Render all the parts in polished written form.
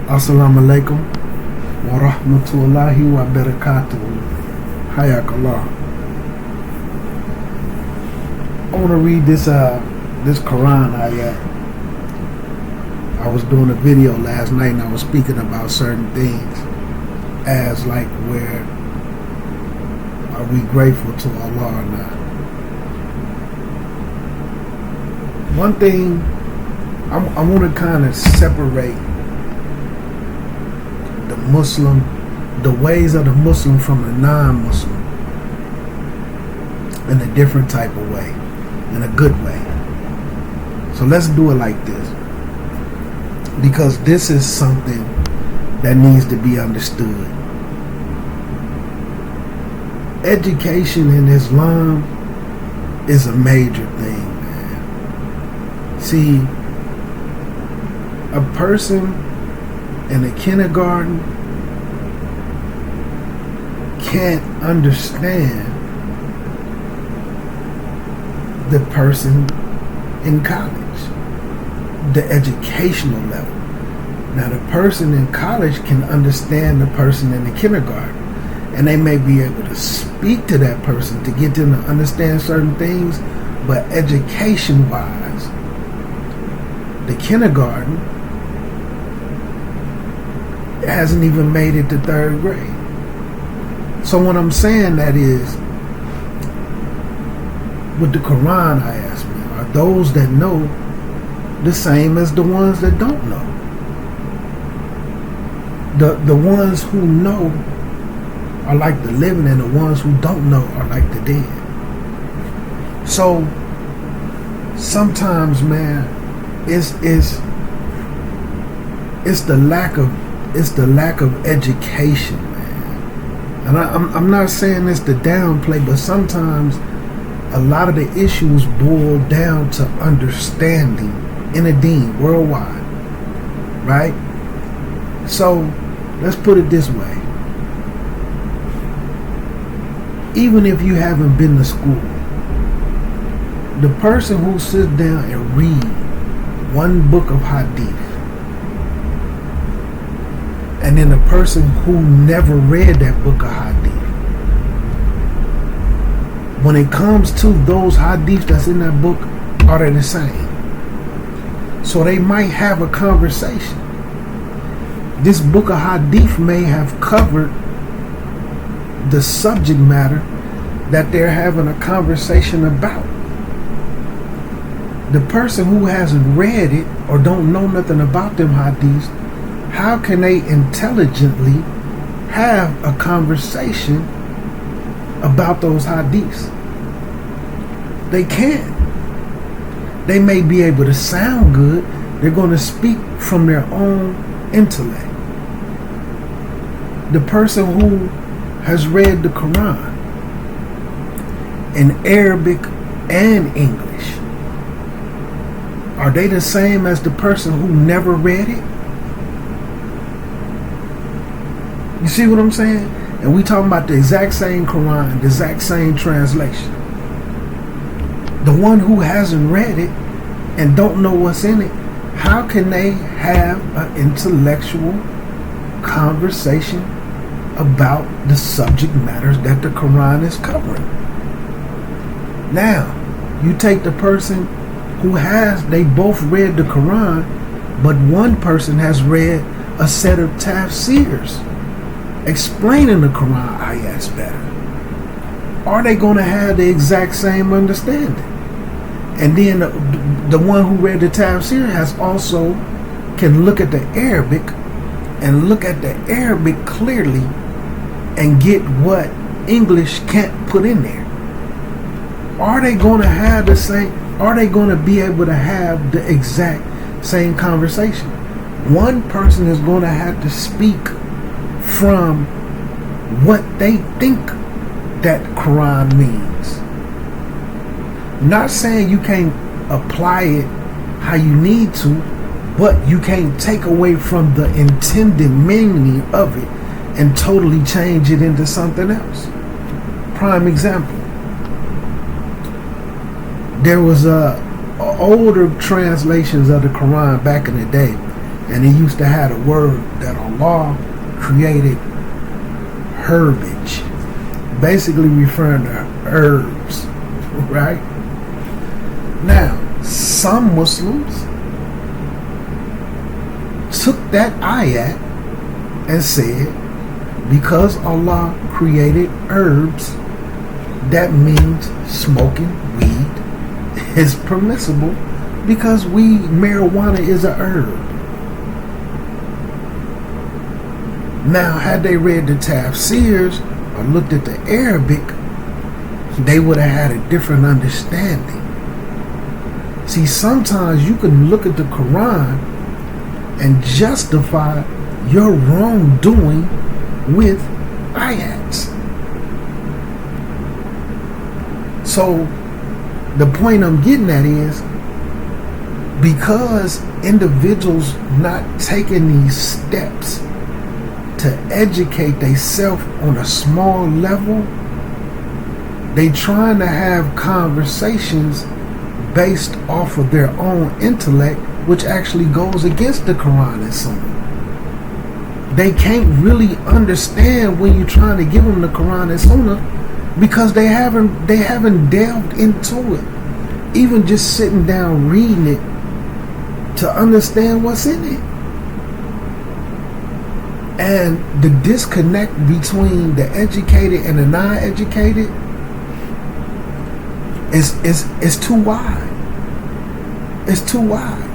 Assalamu alaikum wa rahmatullahi wa barakatuh. Hayakallah. I want to read this Quran ayat. I was doing a video last night and I was speaking about certain things as like where are we grateful to Allah or not. One thing I want to kind of separate the ways of the Muslim from the non-Muslim in a different type of way, in a good way. So let's do it like this, because this is something that needs to be understood. Education in Islam is a major thing, man. See, a person in a kindergarten can't understand the person in college, the educational level. Now, the person in college can understand the person in the kindergarten, and they may be able to speak to that person to get them to understand certain things, but education-wise, the kindergarten hasn't even made it to third grade. So what I'm saying that is, with the Quran, I ask me, are those that know the same as the ones that don't know? The ones who know are like the living, and the ones who don't know are like the dead. So sometimes, man, it's the lack of education, man. And I'm not saying this to downplay, but sometimes a lot of the issues boil down to understanding in a deen worldwide, right? So let's put it this way. Even if you haven't been to school, the person who sits down and read one book of hadith, and then the person who never read that book of hadith, when it comes to those hadiths that's in that book, are they the same? So they might have a conversation. This book of hadith may have covered the subject matter that they're having a conversation about. The person who hasn't read it or don't know nothing about them hadiths, how can they intelligently have a conversation about those hadiths? They can't. They may be able to sound good. They're going to speak from their own intellect. The person who has read the Quran in Arabic and English, are they the same as the person who never read it? You see what I'm saying? And we talking about the exact same Quran, the exact same translation. The one who hasn't read it and don't know what's in it, how can they have an intellectual conversation about the subject matters that the Quran is covering? Now, you take the person who they both read the Quran, but one person has read a set of tafsirs explaining the Quran ayats better. Are they going to have the exact same understanding? And then the one who read the tafsir can look at the Arabic and look at the Arabic clearly and get what English can't put in there. Are they going to have the same? Are they going to be able to have the exact same conversation? One person is going to have to speak from what they think that Quran means. Not saying you can't apply it how you need to, but you can't take away from the intended meaning of it and totally change it into something else. Prime example. There was older translations of the Quran back in the day, And he used to have a word that Allah created herbage, basically referring to herbs, right? Now, some Muslims took that ayat and said, because Allah created herbs, that means smoking weed is permissible because marijuana is a herb. Now, had they read the tafsirs or looked at the Arabic, they would have had a different understanding. See, sometimes you can look at the Quran and justify your wrongdoing with ayats. So the point I'm getting at is, because individuals not taking these steps to educate themselves on a small level, they trying to have conversations based off of their own intellect, which actually goes against the Quran and Sunnah. They can't really understand when you're trying to give them the Quran and Sunnah because they haven't delved into it, even just sitting down reading it to understand what's in it. And the disconnect between the educated and the non-educated is too wide. It's too wide.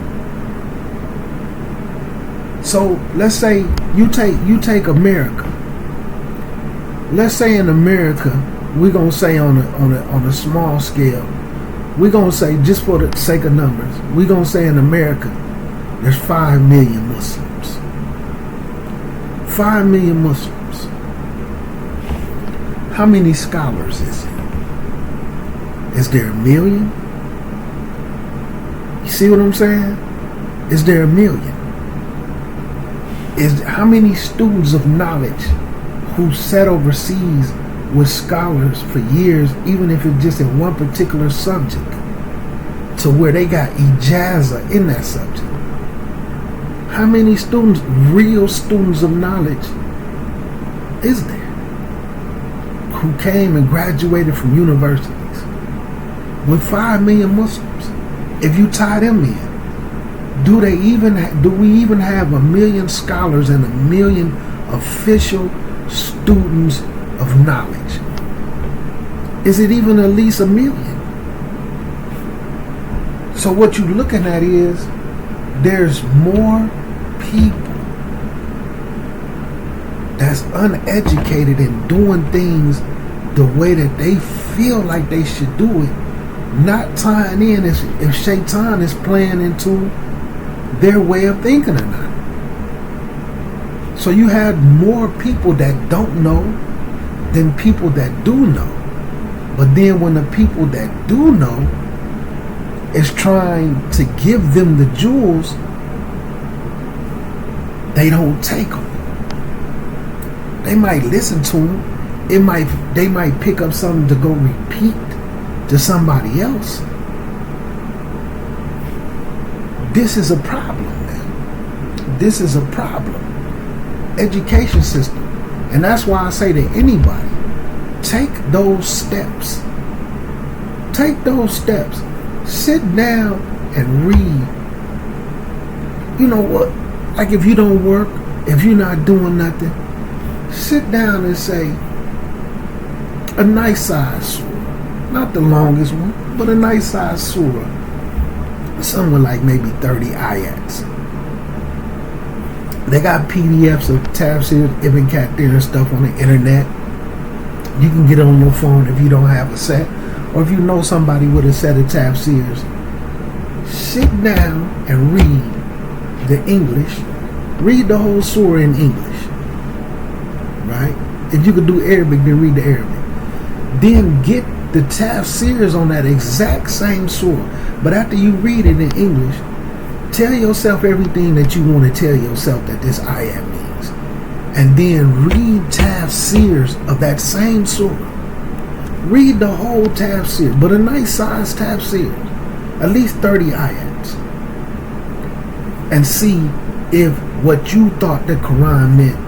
So let's say you take America. Let's say in America, we're gonna say on a small scale, we're gonna say, just for the sake of numbers, we're gonna say in America there's 5 million Muslims. 5 million Muslims. How many scholars is it? Is there a million? You see what I'm saying? Is there a million? How many students of knowledge who sat overseas with scholars for years, even if it's just in one particular subject, to where they got ijazah in that subject? How many students, real students of knowledge, is there who came and graduated from universities? With 5 million Muslims, if you tie them in, do we even have 1 million scholars and 1 million official students of knowledge? Is it even at least 1 million? So what you're looking at is there's more people that's uneducated and doing things the way that they feel like they should do it, not tying in if Shaitan is playing into their way of thinking or not. So you have more people that don't know than people that do know. But then when the people that do know is trying to give them the jewels, they don't take them. They might listen to them. They might pick up something to go repeat to somebody else. This is a problem, man. This is a problem. Education system. And that's why I say to anybody, take those steps. Take those steps. Sit down and read. You know what? Like if you don't work, if you're not doing nothing, sit down and say a nice size surah. Not the longest one, but a nice size surah. Somewhere like maybe 30 ayats. They got PDFs of tafsir, Ibn Kathir and stuff on the internet. You can get on your phone if you don't have a set, or if you know somebody with a set of tafsirs. Sit down and read the English. Read the whole surah in English. Right? If you could do Arabic, then read the Arabic. Then get the tafsirs on that exact same surah. But after you read it in English, tell yourself everything that you want to tell yourself that this ayat means. And then read tafsirs of that same surah. Read the whole tafsir, but a nice size tafsir. At least 30 ayats. And see if what you thought the Quran meant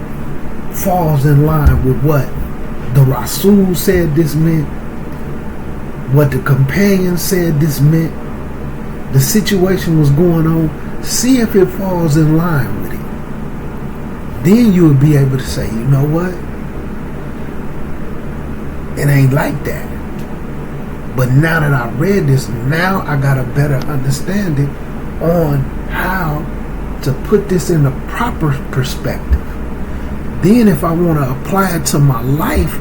falls in line with what the Rasul said this meant, what the companions said this meant, the situation was going on, see if it falls in line with it. Then you would be able to say, you know what? It ain't like that. But now that I read this, now I got a better understanding on how to put this in a proper perspective. Then if I want to apply it to my life,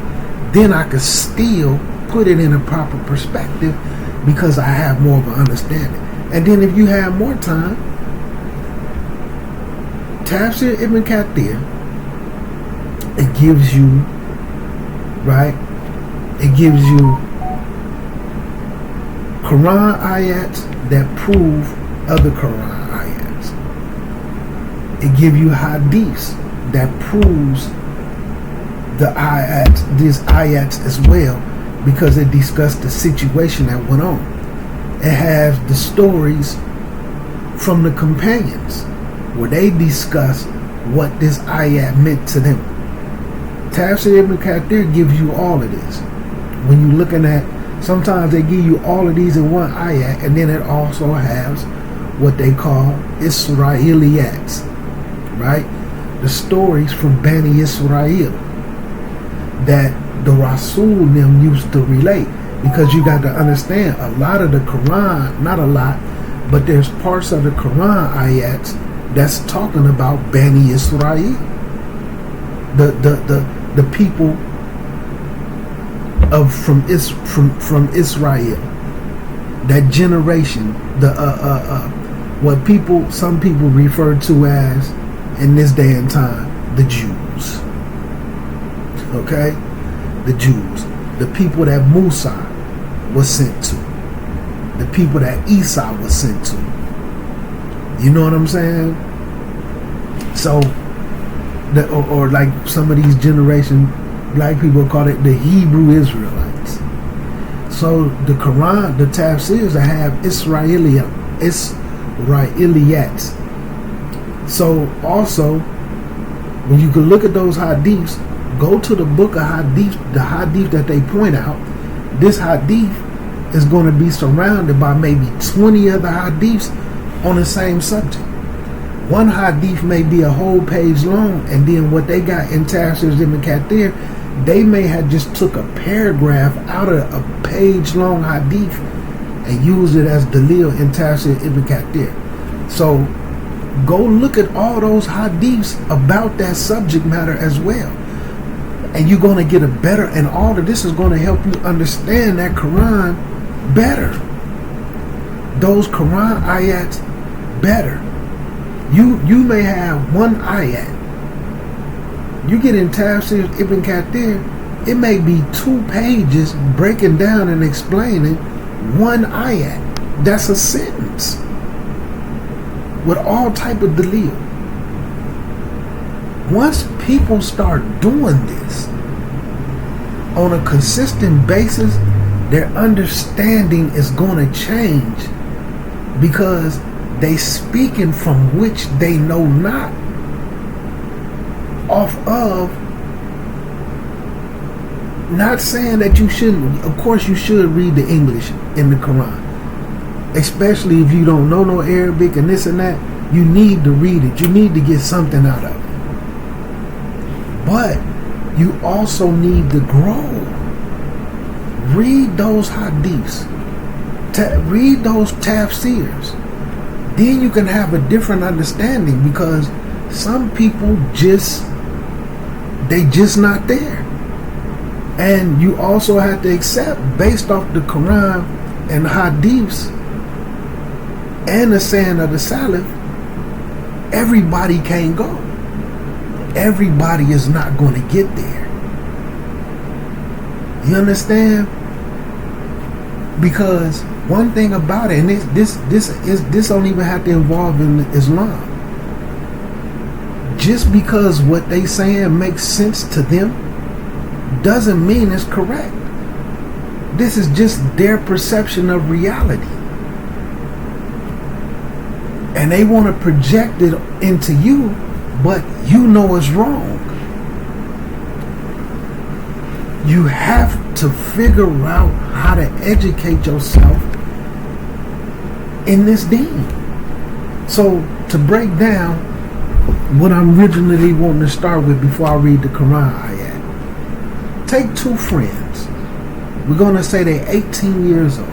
then I can still put it in a proper perspective because I have more of an understanding. And then if you have more time, Tafsir Ibn Kathir, it gives you, right? It gives you Quran ayats that prove other Quran ayats. It gives you hadiths that proves the ayats, these ayats as well, because it discussed the situation that went on. It has the stories from the companions where they discuss what this ayat meant to them. Tafsir Ibn Kathir gives you all of this. When you're looking at, sometimes they give you all of these in one ayat, and then it also has what they call Israeliyats, right? The stories from Bani Israel that the Rasul them used to relate. Because you got to understand, a lot of the Quran, not a lot, but there's parts of the Quran ayats that's talking about Bani Israel, the people of from Israel, that generation, the what some people refer to as, in this day and time, the Jews. Okay, the Jews, the people that Musa was sent to, the people that Esau was sent to. You know what I'm saying? So, or like some of these generation black people call it the Hebrew Israelites. So the Quran, the tafsirs that have Israeliyats. So also, when you can look at those hadiths, go to the book of hadith, the hadith that they point out. This hadith is going to be surrounded by maybe 20 other hadiths on the same subject. One hadith may be a whole page long, and then what they got in Tafsir Ibn Kathir, they may have just took a paragraph out of a page long hadith and used it as dalil in Tafsir Ibn Kathir. So go look at all those hadiths about that subject matter as well, and you're going to get a better, and all of this is going to help you understand that Quran better, those Quran ayats better. You may have one ayat. You get in Tafsir Ibn Kathir, it may be 2 pages breaking down and explaining one ayat. That's a sentence with all type of dalil. Once people start doing this on a consistent basis, their understanding is going to change, because they speaking from which they know not, off of, not saying that you shouldn't. Of course you should read the English in the Quran, especially if you don't know no Arabic and this and that. You need to read it. You need to get something out of it. But you also need to grow. Read those hadiths. Read those tafsirs. Then you can have a different understanding, because some people they just not there. And you also have to accept, based off the Quran and the hadiths and the saying of the Salaf, everybody can't go. Everybody is not going to get there. You understand? Because one thing about it, and this don't even have to involve in Islam. Just because what they saying makes sense to them doesn't mean it's correct. This is just their perception of reality. And they want to project it into you, but you know it's wrong. You have to figure out how to educate yourself in this deen. So to break down what I'm originally wanting to start with before I read the Quran ayat. Take two friends. We're going to say they're 18 years old.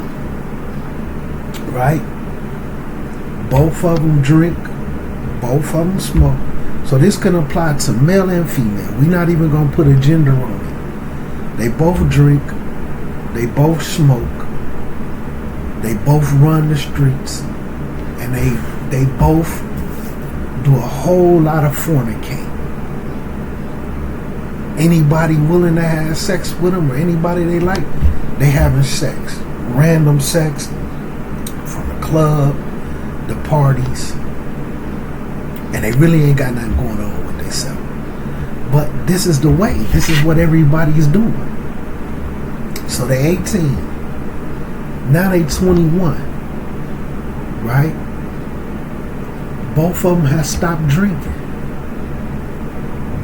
Right? Both of them drink. Both of them smoke. So this can apply to male and female. We're not even going to put a gender on it. They both drink. They both smoke. They both run the streets. And they both do a whole lot of fornicating. Anybody willing to have sex with them or anybody they like, they having sex. Random sex from the club, the parties. And they really ain't got nothing going on with themselves. But this is the way. This is what everybody's doing. So they 18. Now they 21. Right? Both of them have stopped drinking.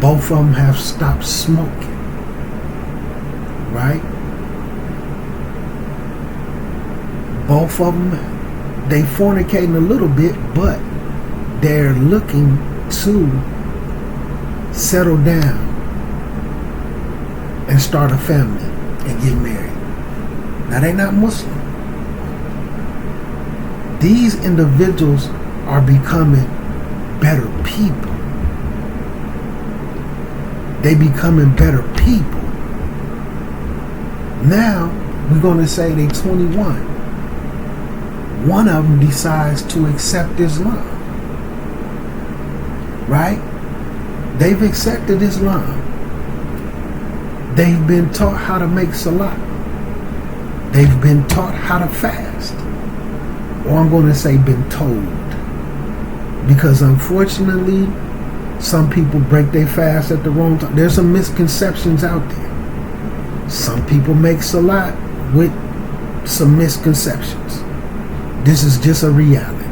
Both of them have stopped smoking. Right? Both of them, they fornicating a little bit, but they're looking to settle down and start a family and get married. Now they're not Muslim. These individuals are becoming better people. They becoming better people. Now we're going to say they 21. One of them decides to accept Islam. Right? They've accepted Islam. They've been taught how to make salah. They've been taught how to fast. Or I'm going to say been told. Because unfortunately, some people break their fast at the wrong time. There's some misconceptions out there. Some people make salah with some misconceptions. This is just a reality.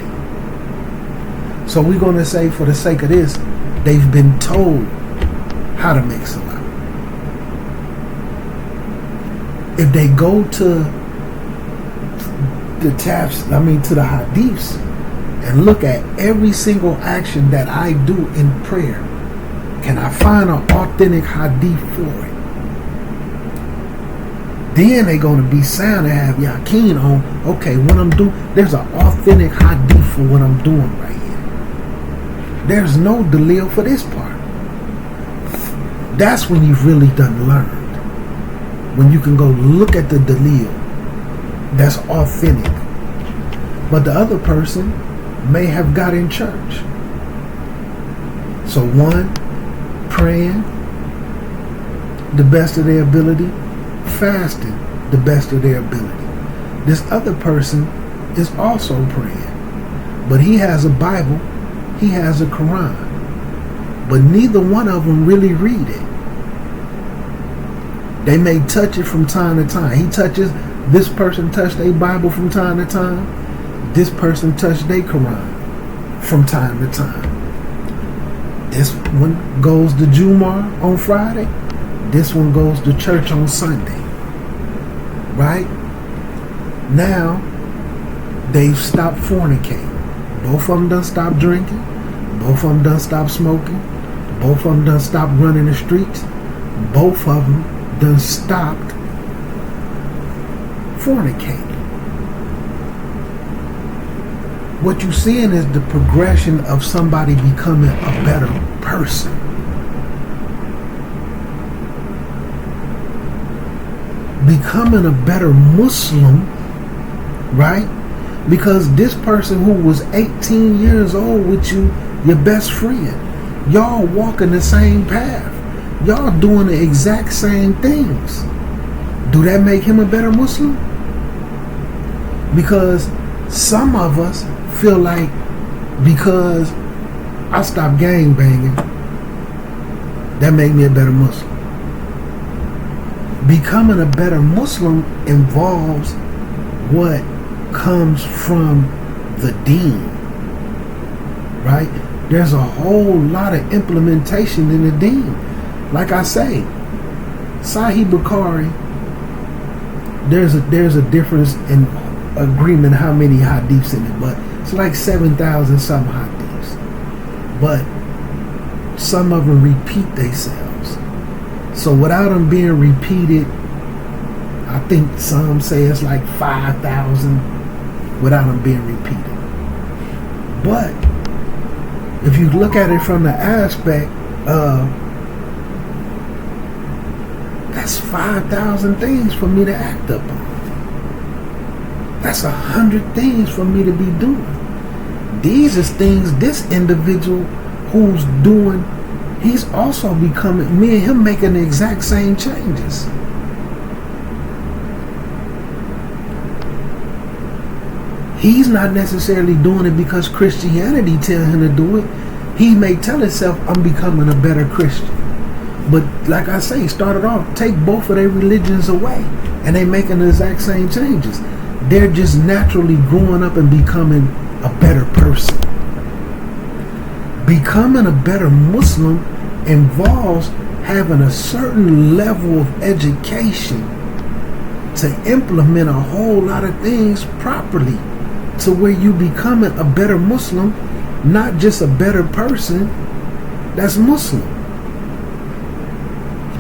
So we're going to say, for the sake of this, they've been told how to make salah. If they go to the to the hadiths and look at every single action that I do in prayer, can I find an authentic hadith for it? Then they're going to be sound and have yaqeen on, okay, what I'm doing, there's an authentic hadith for what I'm doing right here. There's no dalil for this part. That's when you've really done learned. When you can go look at the dalil that's authentic. But the other person may have got in church. So one, praying the best of their ability, fasting the best of their ability. This other person is also praying, but he has a Bible, he has a Quran, but neither one of them really read it. They may touch it from time to time. This person touched their Bible from time to time. This person touched their Quran from time to time. This one goes to Jumu'ah on Friday. This one goes to church on Sunday. Right? Now, they've stopped fornicating. Both of them done stopped drinking. Both of them done stopped smoking. Both of them done stopped running the streets. Both of them done stopped fornicating. What you're seeing is the progression of somebody becoming a better person. Becoming a better Muslim, right? Because this person who was 18 years old with you, your best friend, y'all walking the same path. Y'all doing the exact same things. Do that make him a better Muslim? Because some of us feel like because I stopped gang banging, that made me a better Muslim. Becoming a better Muslim involves what comes from the deen. right? There's a whole lot of implementation in the deen. Like I say, Sahih Bukhari, there's a difference in agreement how many hadiths in it, but it's like 7,000 some hadiths. But some of them repeat themselves. So without them being repeated, I think some say it's like 5,000 without them being repeated. But if you look at it from the aspect of that's 5,000 things for me to act up on. That's 100 things for me to be doing. These is things this individual who's doing, he's also becoming, me and him making the exact same changes. He's not necessarily doing it because Christianity tells him to do it. He may tell himself, I'm becoming a better Christian. But like I say, started off, take both of their religions away and they making the exact same changes. They're just naturally growing up and becoming a better person. Becoming a better Muslim involves having a certain level of education to implement a whole lot of things properly to where you becoming a better Muslim, not just a better person that's Muslim.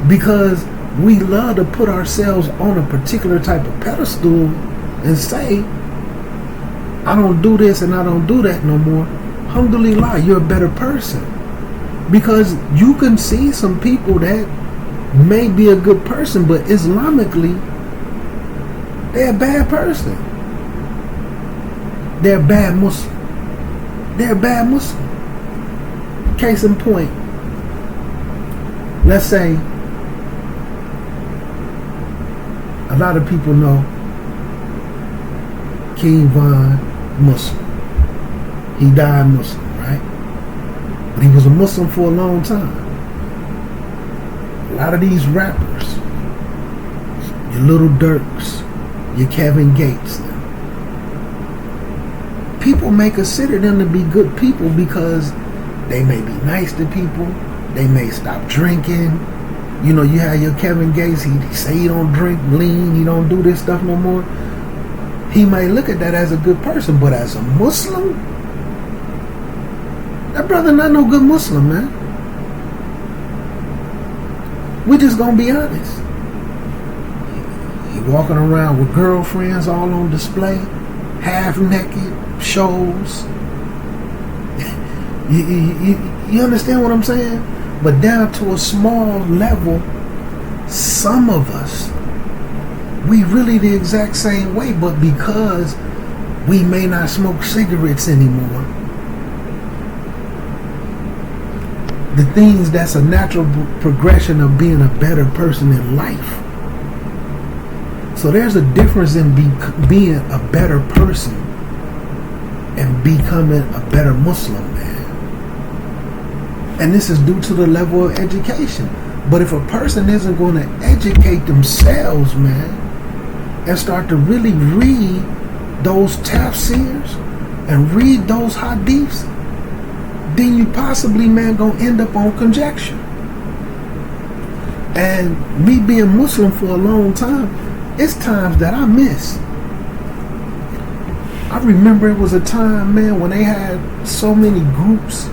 Because we love to put ourselves on a particular type of pedestal and say, I don't do this and I don't do that no more. Alhamdulillah, you're a better person. Because you can see some people that may be a good person, but Islamically, they're a bad person. They're a bad Muslim. They're a bad Muslim. Case in point, let's say a lot of people know King Von Muslim. He died Muslim, right? But he was a Muslim for a long time. A lot of these rappers, your Little Durks, your Kevin Gates, people may consider them to be good people because they may be nice to people. They may stop drinking. You know, you have your Kevin Gates, he say he don't drink lean, he don't do this stuff no more. He might look at that as a good person, but as a Muslim, that brother not no good Muslim, man. We just gonna be honest. He walking around with girlfriends all on display, half naked, shows. You understand what I'm saying? But down to a small level, some of us, we really the exact same way, but because we may not smoke cigarettes anymore, the things that's a natural progression of being a better person in life. So there's a difference in being a better person and becoming a better Muslim, man. And this is due to the level of education. But if a person isn't going to educate themselves, man, and start to really read those tafsirs and read those hadiths, then you possibly, man, gonna end up on conjecture. And me being Muslim for a long time, it's times that I miss. I remember it was a time, man, when they had so many groups,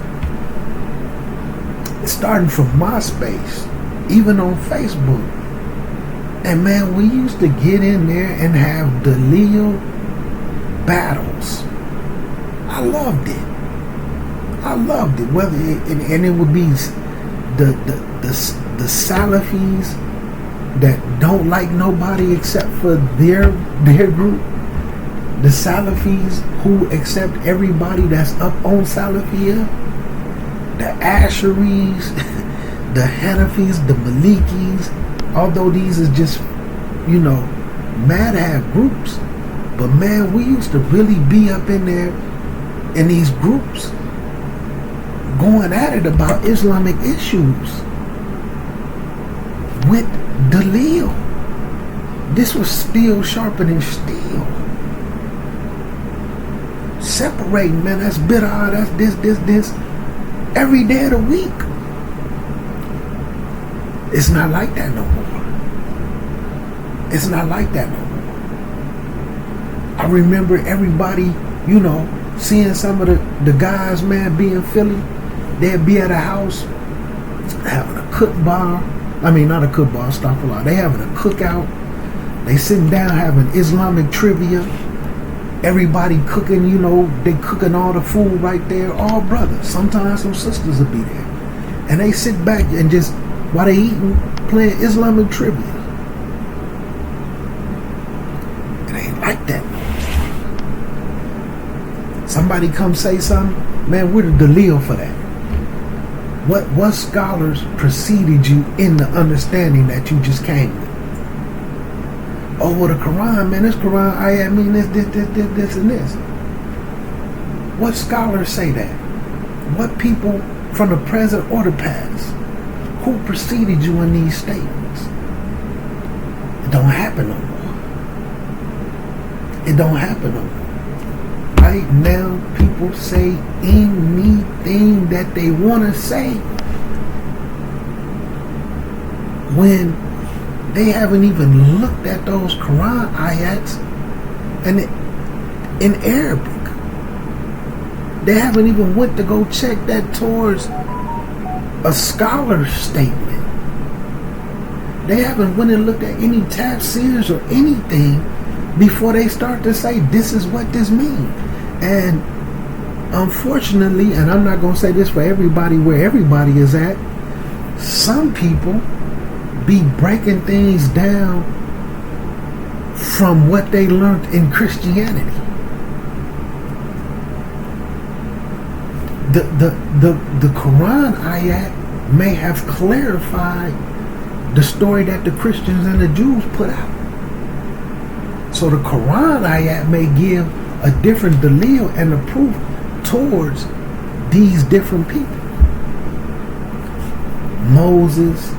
starting from MySpace, even on Facebook. And man, we used to get in there and have Dalil battles. I loved it. Whether and it would be the Salafis that don't like nobody except for their group. The Salafis who accept everybody that's up on Salafiyah. The Asheris, the Hanafis, the Malikis, although these is just, madhab groups. But man, we used to really be up in there in these groups going at it about Islamic issues with Dalil. This was steel sharpening steel. separating, man. That's bid'ah, that's this, every day of the week. It's not like that no more. It's not like that no more. I remember everybody, seeing some of the guys, man, be in Philly. They'd be at a house having a cook bar. I mean, not a cook bar, stop a lot. They having a cookout. They sitting down having Islamic trivia. Everybody cooking, they cooking all the food right there. All brothers. Sometimes some sisters will be there. And they sit back and just, while they eating, playing Islamic trivia. It ain't like that. Somebody come say something, man, we're the Dalil for that. What scholars preceded you in the understanding that you just came with? Oh, well, the Quran, man, this Quran ayat mean this, and this. What scholars say that? What people from the present or the past? Who preceded you in these statements? It don't happen no more. It don't happen no more. Right now, people say anything that they want to say when they haven't even looked at those Quran ayats and in Arabic. They haven't even went to go check that towards a scholar's statement. They haven't went and looked at any tafsirs or anything before they start to say this is what this means. And unfortunately, and I'm not going to say this for everybody where everybody is at, some people be breaking things down from what they learned in Christianity. The Quran ayat may have clarified the story that the Christians and the Jews put out. So the Quran ayat may give a different dalil and a proof towards these different people. Moses,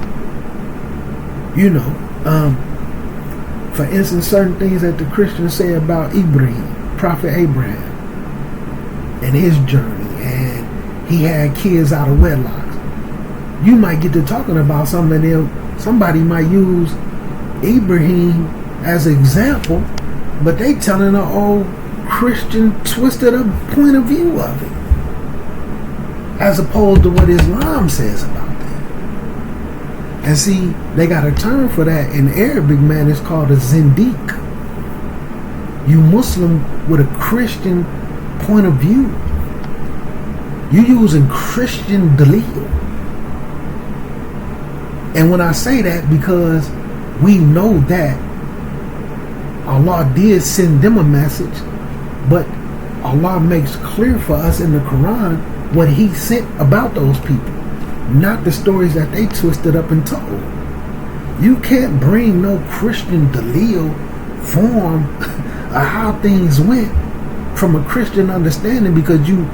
for instance, certain things that the Christians say about Ibrahim, Prophet Abraham, and his journey, and he had kids out of wedlock. You might get to talking about something, and somebody might use Ibrahim as an example, but they telling an old Christian twisted up point of view of it, as opposed to what Islam says about that. And see, they got a term for that in Arabic, man. It's called a zindiq. You Muslim with a Christian point of view. You using Christian dalil. And when I say that, because we know that Allah did send them a message, but Allah makes clear for us in the Quran what He sent about those people, not the stories that they twisted up and told. You can't bring no Christian dalil form of how things went from a Christian understanding, because you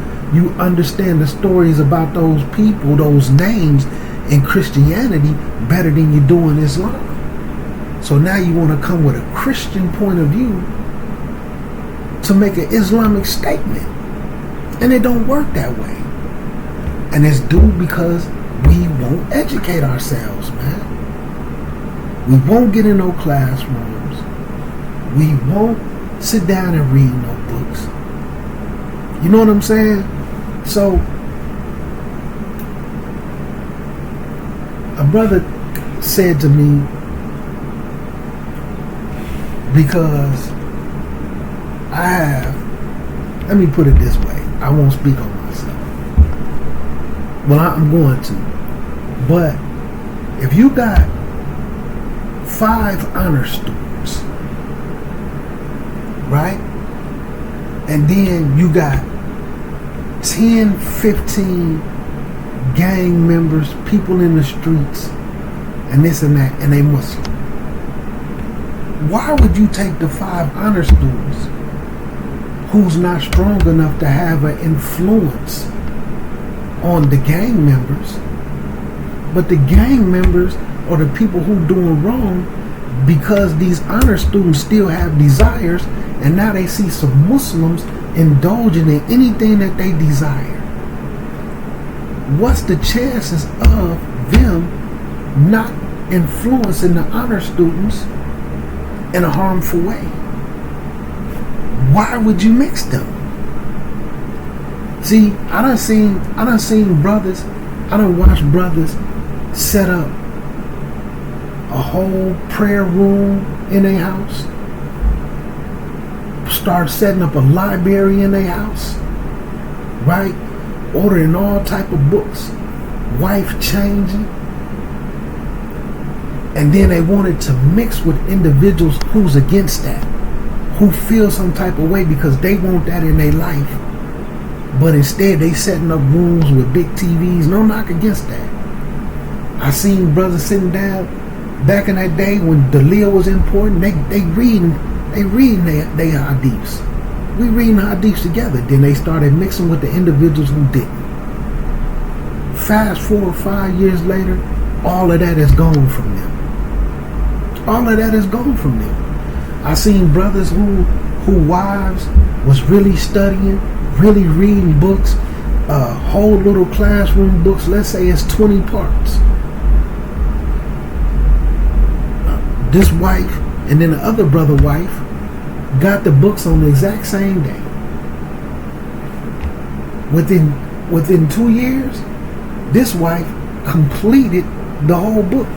understand the stories about those people, those names in Christianity better than you do in Islam. So now you want to come with a Christian point of view to make an Islamic statement, and it don't work that way. And it's due because we won't educate ourselves, man. We won't get in no classrooms. We won't sit down and read no books. You know what I'm saying? So a brother said to me, because let me put it this way, I won't speak on myself. Well, I'm going to. But if you got 5 honor students, right? And then you got 10, 15 gang members, people in the streets, and this and that, and they Muslim. Why would you take the 5 honor students who's not strong enough to have an influence on the gang members, but the gang members are the people who doing wrong, because these honor students still have desires, and now they see some Muslims indulging in anything that they desire, what's the chances of them not influencing the honor students in a harmful way? Why would you mix them? See, I done seen brothers, I done watched brothers set up a whole prayer room in their house, start setting up a library in their house, right? Ordering all type of books, wife changing, and then they wanted to mix with individuals who's against that, who feel some type of way because they want that in their life, but instead they setting up rooms with big TVs. No knock against that. I seen brothers sitting down back in that day when the Leah was important. They reading they hadiths. We reading hadiths together. Then they started mixing with the individuals who didn't. Fast forward 5 years later, all of that is gone from them. All of that is gone from them. I seen brothers who wives was really studying, really reading books, whole little classroom books. Let's say it's 20 parts. This wife and then the other brother wife got the books on the exact same day. Within 2 years, this wife completed the whole book.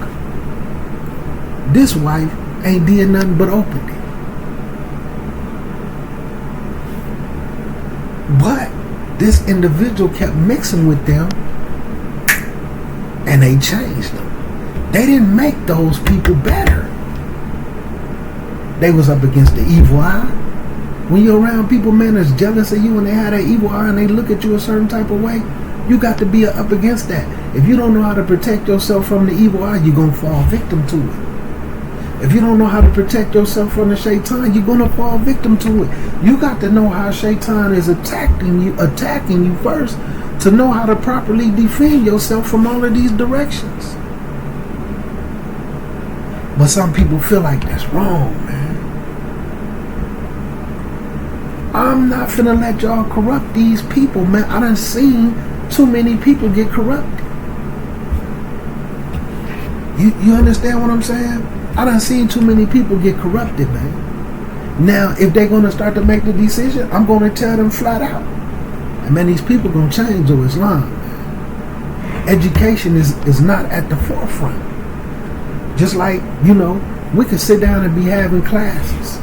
This wife ain't did nothing but opened it. But this individual kept mixing with them and they changed them. They didn't make those people better. They was up against the evil eye. When you're around people, man, that's jealous of you and they have that evil eye and they look at you a certain type of way, you got to be up against that. If you don't know how to protect yourself from the evil eye, you're going to fall victim to it. If you don't know how to protect yourself from the shaitan, you're going to fall victim to it. You got to know how shaitan is attacking you first to know how to properly defend yourself from all of these directions. But some people feel like that's wrong, man. I'm not finna let y'all corrupt these people, man. I done seen too many people get corrupted. You understand what I'm saying? I done seen too many people get corrupted, man. Now, if they're going to start to make the decision, I'm going to tell them flat out. And man, these people going to change to Islam, man. Education is not at the forefront. Just like, we could sit down and be having classes.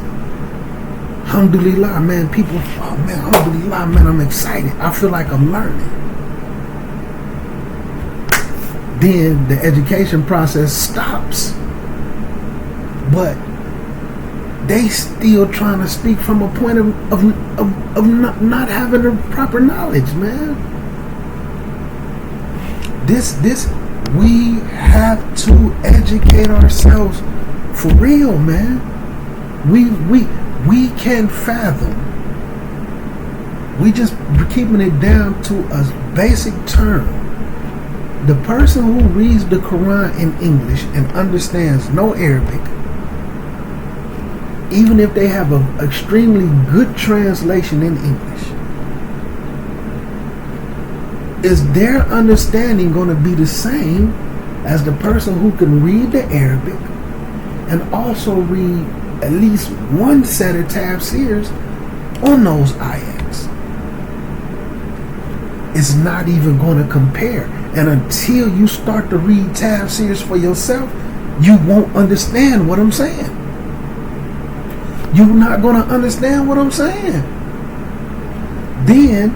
Alhamdulillah, man, people, oh man, alhamdulillah, man, I'm excited. I feel like I'm learning. Then the education process stops. But they still trying to speak from a point of not having the proper knowledge, man. We have to educate ourselves for real, man. We can't fathom. We just keeping it down to a basic term. The person who reads the Quran in English and understands no Arabic, even if they have an extremely good translation in English, is their understanding going to be the same as the person who can read the Arabic and also read at least one set of tafsirs on those ayats? It's not even going to compare. And until you start to read tafsirs for yourself, you won't understand what I'm saying. You're not going to understand what I'm saying. Then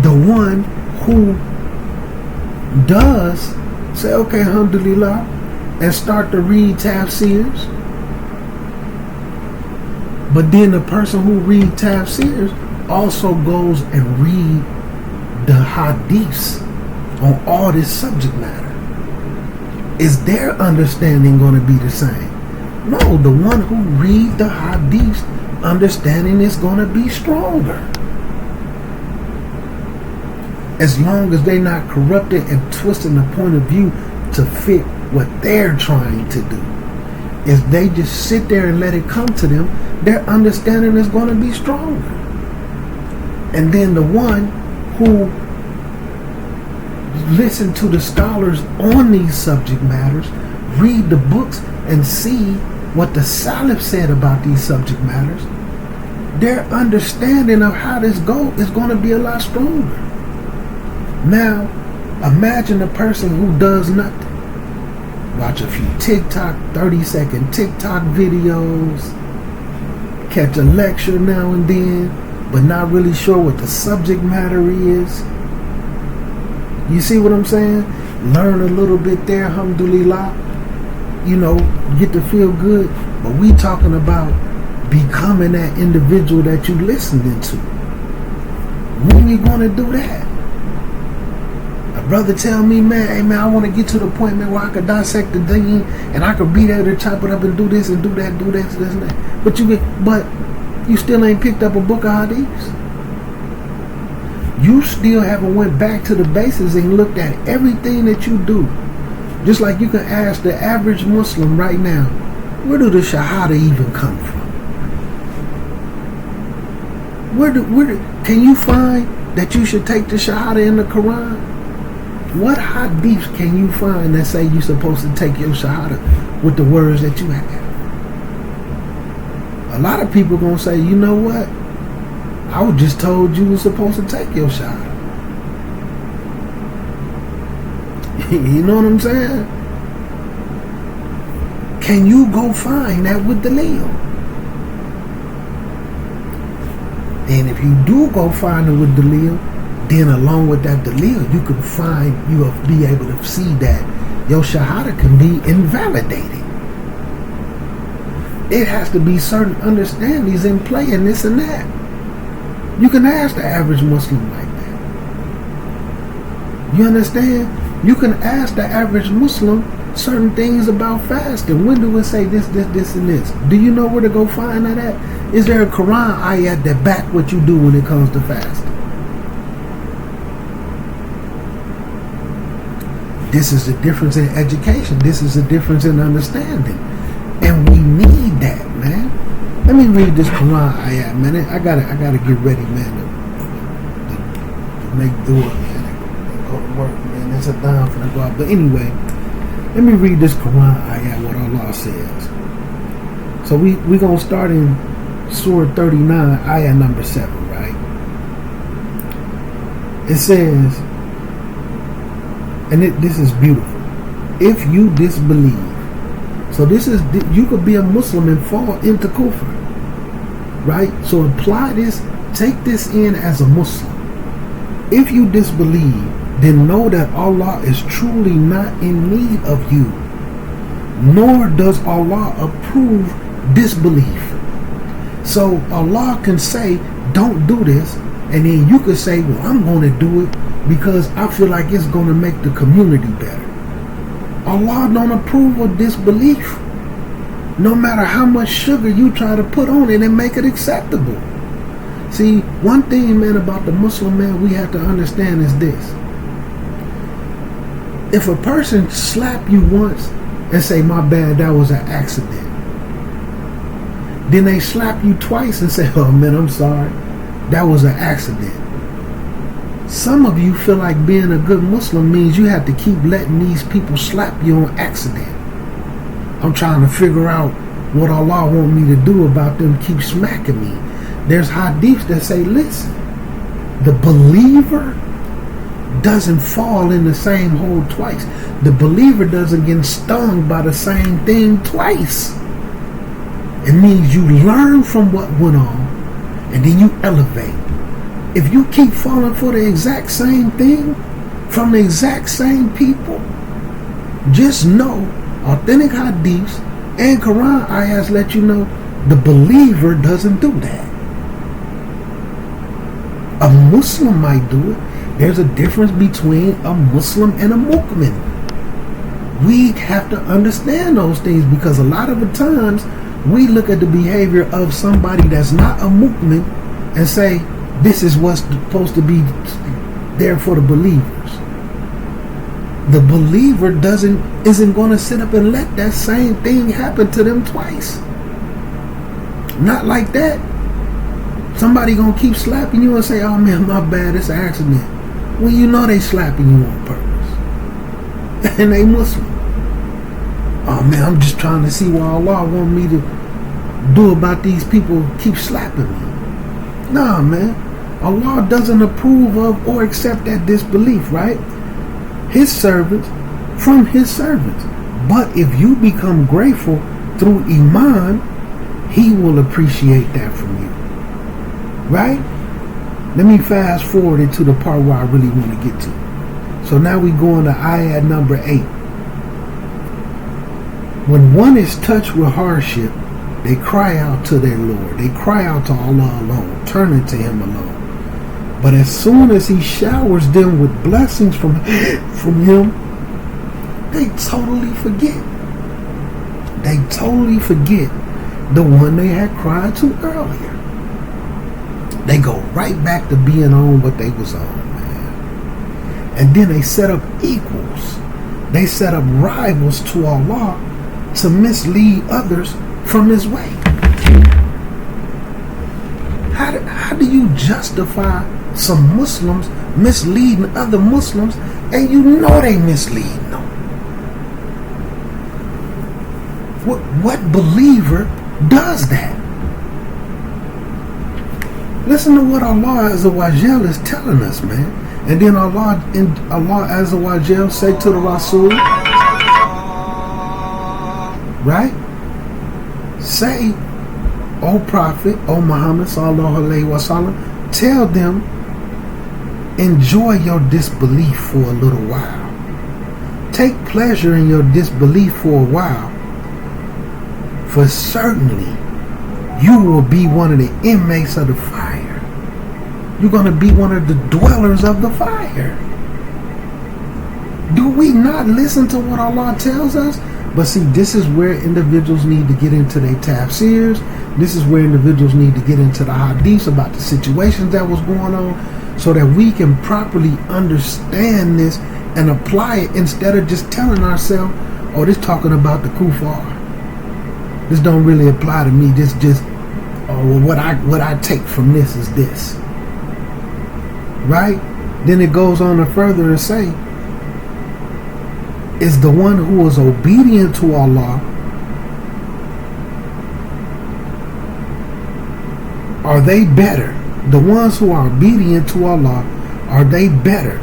the one who does say, okay, alhamdulillah, and start to read tafsirs, but then the person who read tafsirs also goes and read the hadiths on all this subject matter. Is their understanding going to be the same? No, the one who read the hadiths understanding is going to be stronger. As long as they're not corrupted and twisting the point of view to fit what they're trying to do. If they just sit there and let it come to them, their understanding is going to be stronger. And then the one who listen to the scholars on these subject matters, read the books and see what the Salaf said about these subject matters, their understanding of how this goes is going to be a lot stronger. Now, imagine a person who does nothing. Watch a few TikTok, 30-second TikTok videos, catch a lecture now and then, but not really sure what the subject matter is. You see what I'm saying? Learn a little bit there, alhamdulillah. You know, get to feel good. But we talking about becoming that individual that you listening to. When you gonna do that? A brother tell me, man, hey man, I want to get to the point, man, where I could dissect the thing and I could be there to chop it up and do this and do that, do this and that. But you still ain't picked up a book of hadiths. You still haven't went back to the basics and looked at everything that you do. Just like you can ask the average Muslim right now, where do the Shahada even come from? Can you find that you should take the Shahada in the Quran? What hadiths can you find that say you're supposed to take your Shahada with the words that you have? A lot of people gonna say, you know what? I was just told you were supposed to take your Shahada. You know what I'm saying? Can you go find that with the Leo? And if you do go find it with the Leo, then along with that Dalil, you can find, you'll be able to see that your Shahada can be invalidated. It has to be certain understandings in play and this and that. You can ask the average Muslim like that. You understand? You can ask the average Muslim certain things about fasting. When do it say this, and this? Do you know where to go find that at? Is there a Quran ayat that back what you do when it comes to fasting? This is the difference in education. This is the difference in understanding. And we need that, man. Let me read this Quran ayat, man. I gotta get ready, man, to make dua, man. And go to work, man. It's a down for the go out. But anyway, let me read this Quran ayat, what Allah says. So we gonna start in Surah 39, ayah number 7, right? It says, and this is beautiful. If you disbelieve, so this is, you could be a Muslim and fall into kufr, right? So apply this, take this in as a Muslim. If you disbelieve, then know that Allah is truly not in need of you, nor does Allah approve disbelief. So Allah can say, don't do this, and then you could say, well, I'm going to do it because I feel like it's going to make the community better. Allah don't approve of disbelief. No matter how much sugar you try to put on it and make it acceptable. See, one thing, man, about the Muslim man we have to understand is this. If a person slap you once and say, my bad, that was an accident. Then they slap you twice and say, oh man, I'm sorry, that was an accident. Some of you feel like being a good Muslim means you have to keep letting these people slap you on accident. I'm trying to figure out what Allah want me to do about them keep smacking me. There's hadiths that say, listen, the believer doesn't fall in the same hole twice. The believer doesn't get stung by the same thing twice. It means you learn from what went on and then you elevate. If you keep falling for the exact same thing from the exact same people, just know authentic hadiths and Quran ayahs let you know the believer doesn't do that. A Muslim might do it. There's a difference between a Muslim and a mu'min. We have to understand those things because a lot of the times we look at the behavior of somebody that's not a mu'min and say, this is what's supposed to be there for the believers. The believer isn't going to sit up and let that same thing happen to them twice. Not like that. Somebody gonna keep slapping you and say, oh man, my bad, it's an accident. Well, you know they slapping you on purpose. And they Muslim. Oh man, I'm just trying to see what Allah want me to do about these people keep slapping me. Nah, man. Allah doesn't approve of or accept that disbelief, right? His servants from his servants. But if you become grateful through Iman, he will appreciate that from you. Right? Let me fast forward into the part where I really want to get to. So now we go into Ayat number 8. When one is touched with hardship, they cry out to their Lord. They cry out to Allah alone, turning to him alone. But as soon as he showers them with blessings from him, they totally forget. They totally forget the one they had cried to earlier. They go right back to being on what they was on, man. And then they set up equals. They set up rivals to Allah to mislead others from his way. How do you justify some Muslims misleading other Muslims and you know they misleading them? What believer does that? Listen to what Allah Azza wa Jal is telling us, man. And then Allah Azza wa Jal say to the Rasul, right? Say, O Prophet, O Muhammad sallallahu alaihi wasallam, tell them, enjoy your disbelief for a little while. Take pleasure in your disbelief for a while. For certainly you will be one of the inmates of the fire. You're going to be one of the dwellers of the fire. Do we not listen to what Allah tells us? But see, this is where individuals need to get into their tafsirs. This is where individuals need to get into the hadiths about the situations that was going on, so that we can properly understand this and apply it, instead of just telling ourselves, oh, this talking about the kuffar. This don't really apply to me. This just, oh, well, what I take from this is this. Right? Then it goes on to further and say, is the one who is obedient to Allah, are they better? The ones who are obedient to Allah, are they better?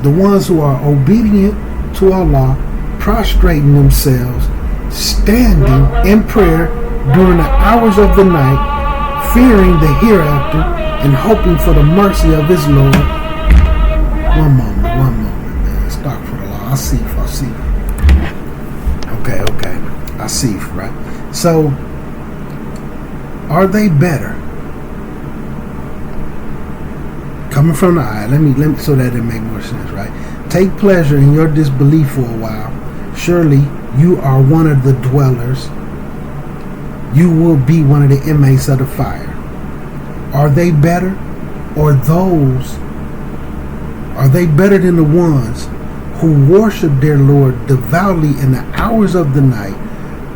The ones who are obedient to Allah, prostrating themselves, standing in prayer during the hours of the night, fearing the hereafter and hoping for the mercy of his Lord. One moment, man. Stop for the law. I see. Okay. I see, right? So, are they better? Coming from the eye, let me so that it make more sense, right? Take pleasure in your disbelief for a while. Surely you are one of the dwellers. You will be one of the inmates of the fire. Are they better? Or those? Are they better than the ones who worship their Lord devoutly in the hours of the night,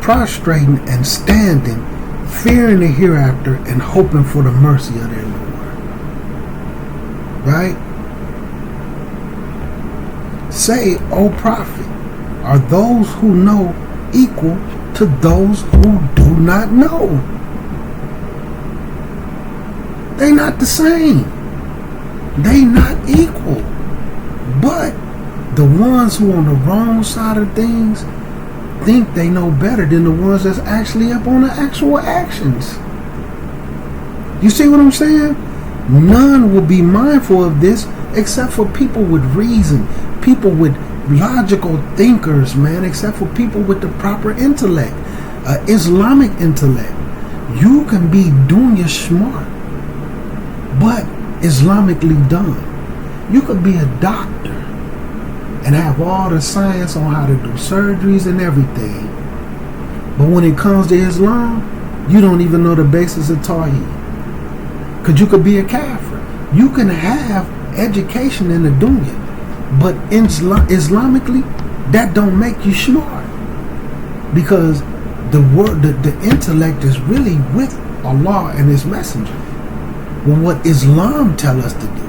prostrating and standing, fearing the hereafter and hoping for the mercy of their Lord? Right? Say, O Prophet, are those who know equal to those who do not know? They not the same. They not equal. But the ones who are on the wrong side of things think they know better than the ones that's actually up on the actual actions. You see what I'm saying? None will be mindful of this except for people with reason, people with logical thinkers, man, except for people with the proper intellect, Islamic intellect. You can be dunya smart, but Islamically done. You could be a doctor and have all the science on how to do surgeries and everything, but when it comes to Islam, you don't even know the basis of Tawheed. Because you could be a kafir. You can have education in the dunya, but Islamically, that don't make you smart. Because the intellect is really with Allah and His Messenger. Well, what Islam tell us to do,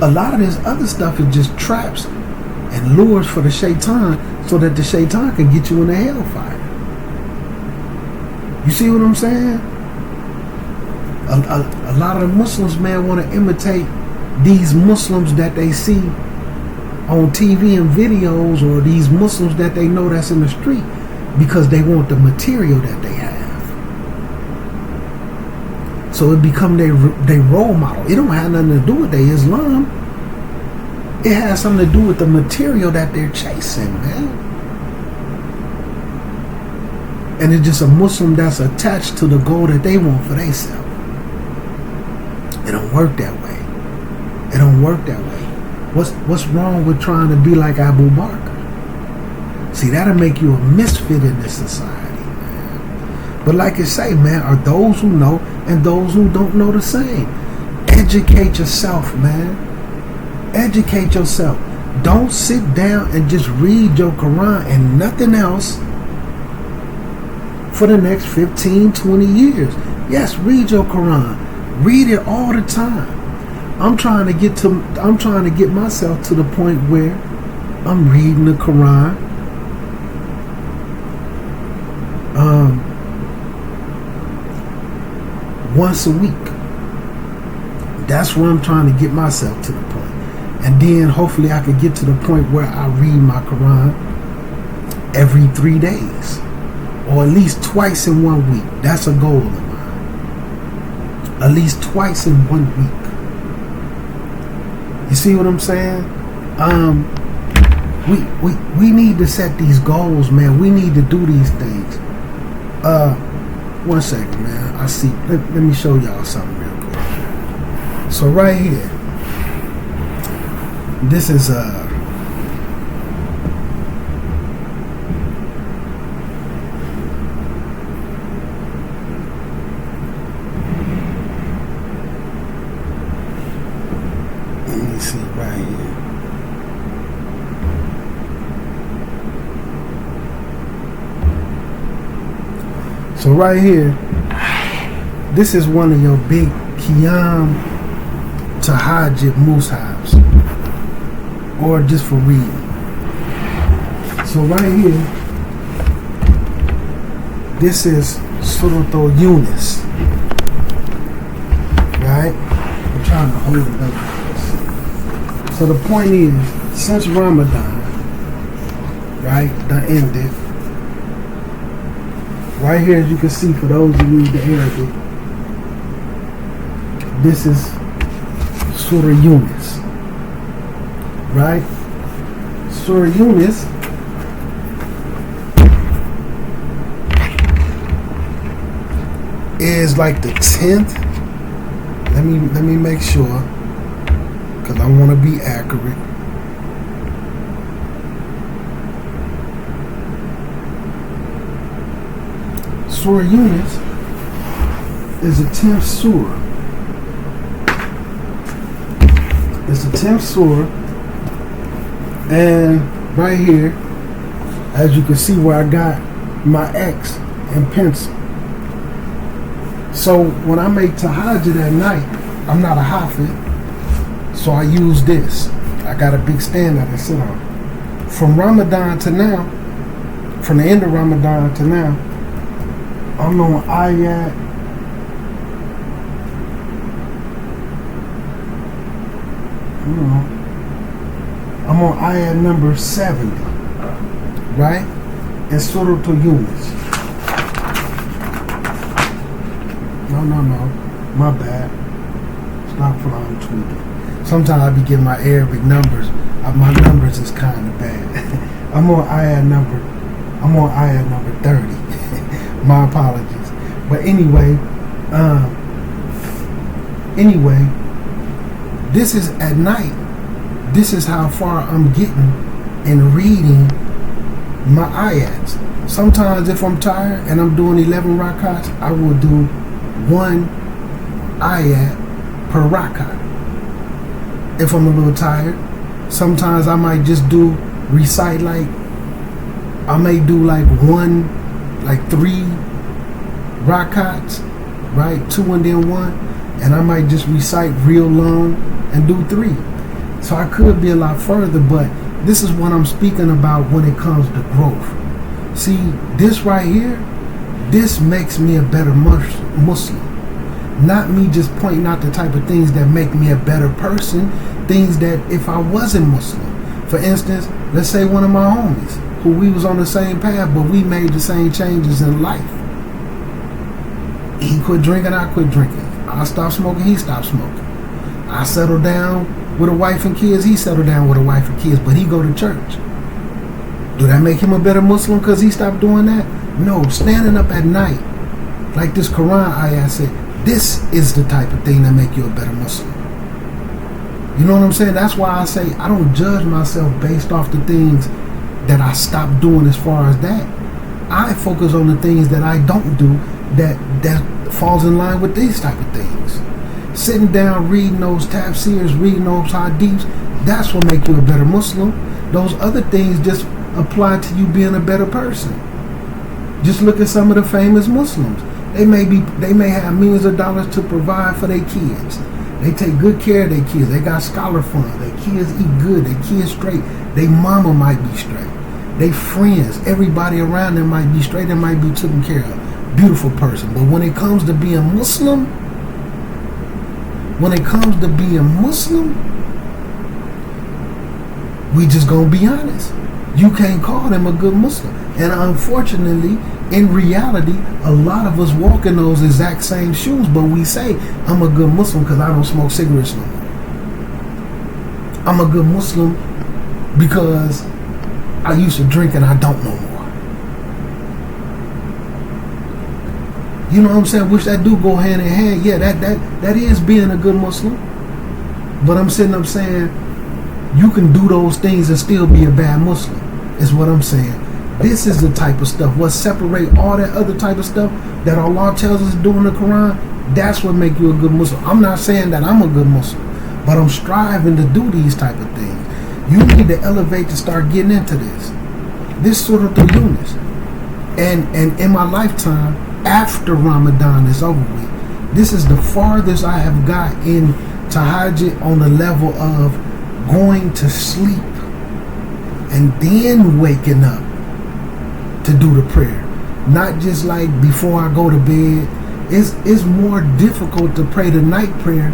a lot of this other stuff is just traps and lures for the shaitan, so that the shaitan can get you in the hellfire. You see what I'm saying? A lot of the Muslims, man, want to imitate these Muslims that they see on TV and videos, or these Muslims that they know that's in the street, because they want the material that they have. So it become their role model. It don't have nothing to do with their Islam. It has something to do with the material that they're chasing, man. And it's just a Muslim that's attached to the goal that they want for themselves. It don't work that way. It don't work that way. What's wrong with trying to be like Abu Bakr? See, that'll make you a misfit in this society, man. But like you say, man, are those who know and those who don't know the same. Educate yourself, man. Educate yourself. Don't sit down and just read your Quran and nothing else for the next 15, 20 years. Yes, read your Quran. Read it all the time. I'm trying to get myself to the point where I'm reading the Quran once a week. That's where I'm trying to get myself to the point. And then hopefully I could get to the point where I read my Quran every 3 days, or at least twice in 1 week. That's a goal of mine. At least twice in 1 week. You see what I'm saying? We need to set these goals, man. We need to do these things. 1 second, man. I see. Let me show y'all something real quick. So right here, this is let me see right here. So right here, this is one of your big Qiyam Tahajjud Mushabs, or just for reading. So right here, this is Surah Yunus, right? I'm trying to hold it up. So the point is, since Ramadan, right, done ended, right here, as you can see, for those who read the Arabic, this is Surah Yunus, right? Surah Yunus is like the 10th. Let me make sure, because I want to be accurate. Surah Yunus is the 10th surah. It's the 10th surah, and right here, as you can see where I got my X in pencil. So when I make tahajjud at night, I'm not a hafid, so I use this. I got a big stand that I sit on. From Ramadan to now, from the end of Ramadan to now, I'm on Ayat I'm on ayat number 70, right? In Surah Yunus. No, my bad. Stop flying tweaking. Sometimes I be getting my Arabic numbers. My numbers is kind of bad. I'm on ayat number 30. My apologies. But anyway, this is at night. This is how far I'm getting in reading my ayats. Sometimes if I'm tired and I'm doing 11 rakats, I will do 1 ayat per rakat. If I'm a little tired, sometimes I might just recite like, I may do like 1 like 3 rakats, right? 2 and then 1. And I might just recite real long and do 3. So I could be a lot further, but this is what I'm speaking about when it comes to growth. See, this right here, this makes me a better Muslim. Not me just pointing out the type of things that make me a better person, things that if I wasn't Muslim. For instance, let's say one of my homies, who we was on the same path, but we made the same changes in life. He quit drinking, I quit drinking. I stopped smoking, he stopped smoking. I settled down with a wife and kids, he settled down with a wife and kids, but he go to church. Do that make him a better Muslim because he stopped doing that? No, standing up at night, like this Quran ayat said, this is the type of thing that make you a better Muslim. You know what I'm saying? That's why I say I don't judge myself based off the things that I stopped doing as far as that. I focus on the things that I don't do that falls in line with these type of things. Sitting down, reading those tafsirs, reading those hadiths, that's what make you a better Muslim. Those other things just apply to you being a better person. Just look at some of the famous Muslims. They may have millions of dollars to provide for their kids. They take good care of their kids. They got scholar funds. Their kids eat good. Their kids straight. Their mama might be straight. They friends, everybody around them might be straight and might be taken care of. Beautiful person. But when it comes to being Muslim, we just gonna be honest. You can't call them a good Muslim. And unfortunately, in reality, a lot of us walk in those exact same shoes, but we say, I'm a good Muslim because I don't smoke cigarettes no more. I'm a good Muslim because I used to drink and I don't no more. You know what I'm saying? Which that do go hand in hand. Yeah, that is being a good Muslim. But I'm sitting up saying, you can do those things and still be a bad Muslim, is what I'm saying. This is the type of stuff. What separate all that other type of stuff that Allah tells us to do in the Quran, that's what make you a good Muslim. I'm not saying that I'm a good Muslim, but I'm striving to do these type of things. You need to elevate to start getting into this. This sort of the Yunus. And in my lifetime, after Ramadan is over with, this is the farthest I have got in Tahajjud on the level of going to sleep and then waking up to do the prayer. Not just like before I go to bed. It's more difficult to pray the night prayer.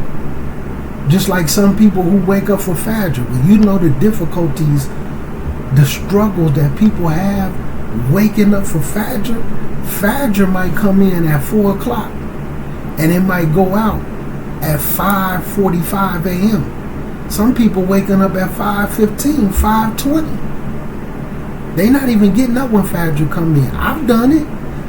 Just like some people who wake up for Fajr. When you know the difficulties, the struggles that people have waking up for Fajr. Fajr might come in at 4 o'clock and it might go out at 5:45 a.m. Some people waking up at 5:15, 5:20. They not even getting up when Fajr come in. I've done it.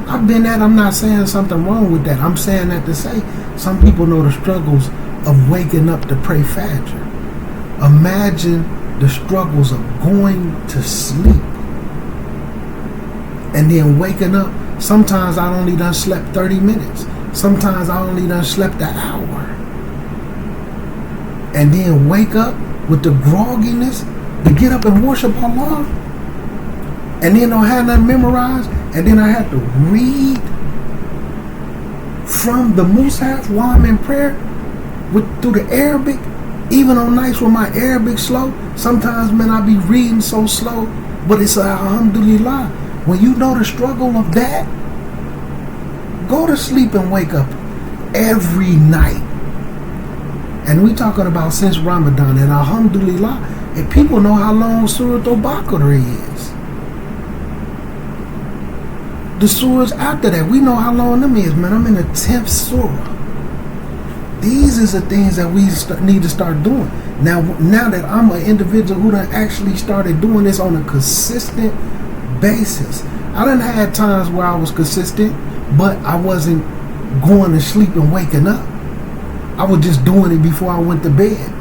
I've been that. I'm not saying something wrong with that. I'm saying that to say some people know the struggles of waking up to pray Fajr. Imagine the struggles of going to sleep and then waking up. Sometimes I only done slept 30 minutes. Sometimes I only done slept an hour. And then wake up with the grogginess to get up and worship Allah. And then don't have nothing memorized. And then I have to read from the Mus'haf while I'm in prayer through the Arabic. Even on nights when my Arabic slow, sometimes, man, I be reading so slow. But it's alhamdulillah. When you know the struggle of that, go to sleep and wake up every night. And we talking about since Ramadan. And alhamdulillah, if people know how long Surah Al-Baqarah is. The surahs after that, we know how long them is, man. I'm in the 10th surah. These is the things that we need to start doing. Now that I'm an individual who done actually started doing this on a consistent basis. I done had times where I was consistent, but I wasn't going to sleep and waking up. I was just doing it before I went to bed.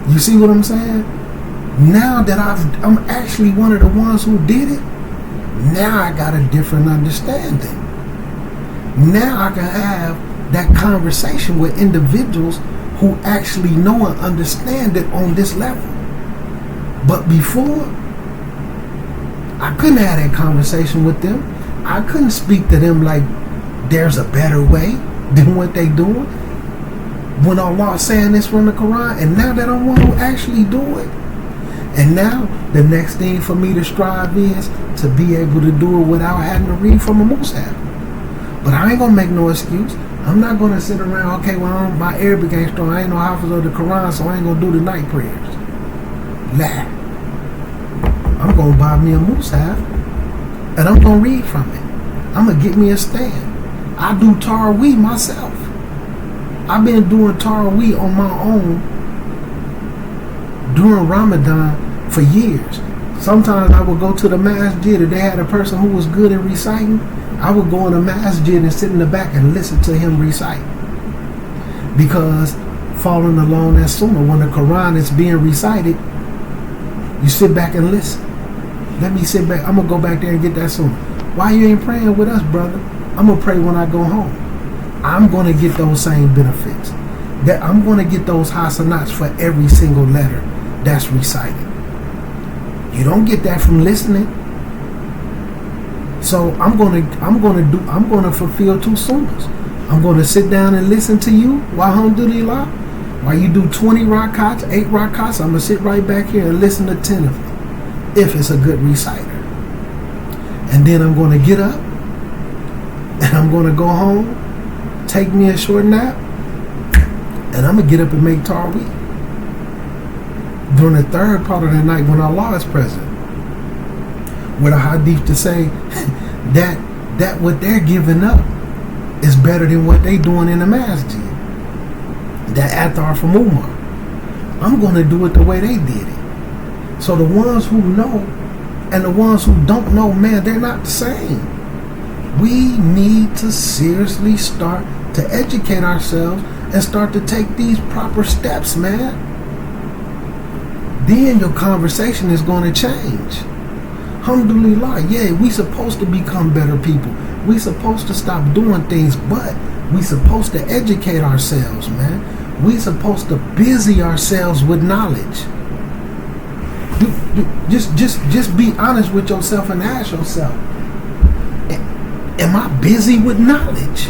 You see what I'm saying? Now that I'm actually one of the ones who did it, now I got a different understanding. Now I can have that conversation with individuals who actually know and understand it on this level. But before, I couldn't have that conversation with them. I couldn't speak to them like there's a better way than what they doing. When Allah's saying this from the Quran, and now that I want to actually do it, and now the next thing for me to strive is to be able to do it without having to read from a Mus'haf. But I ain't gonna make no excuse. I'm not gonna sit around, okay, well, my Arabic ain't strong, I ain't no hafiz of the Quran, so I ain't gonna do the night prayers. Nah. I'm gonna buy me a Mus'haf, and I'm gonna read from it. I'm gonna get me a stand. I do Taraweeh myself. I've been doing Taraweeh on my own during Ramadan for years. Sometimes I would go to the masjid, if they had a person who was good at reciting, I would go in the masjid and sit in the back and listen to him recite. Because following along that sunnah, when the Quran is being recited, you sit back and listen. Let me sit back. I'm going to go back there and get that sunnah. Why you ain't praying with us, brother? I'm going to pray when I go home. I'm going to get those same benefits. That I'm going to get those hasanats for every single letter that's recited. You don't get that from listening. So I'm going to fulfill two sunnahs. I'm going to sit down and listen to you, alhamdulillah. While you do 20 rakats, 8 rakats, I'm going to sit right back here and listen to 10 of them, if it's a good reciter. And then I'm going to get up, and I'm going to go home, take me a short nap, and I'm going to get up and make Taraweeh. During the third part of the night when Allah is present. With a hadith to say that what they're giving up is better than what they doing in the masjid. That athar from Umar. I'm going to do it the way they did it. So the ones who know and the ones who don't know, man, they're not the same. We need to seriously start to educate ourselves and start to take these proper steps, man. Then your conversation is going to change. Alhamdulillah, yeah, we supposed to become better people. We supposed to stop doing things, but we supposed to educate ourselves, man. We supposed to busy ourselves with knowledge. Just be honest with yourself and ask yourself, am I busy with knowledge?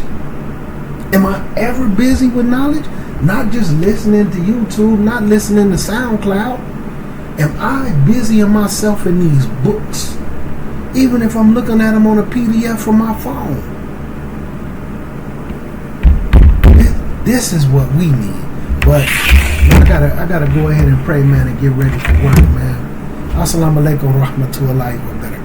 Am I ever busy with knowledge? Not just listening to YouTube, not listening to SoundCloud. Am I busying myself in these books? Even if I'm looking at them on a PDF from my phone. This is what we need. But I gotta go ahead and pray, man, and get ready for work, man. Assalamu alaikum wa rahmatullahi wa barakatuh.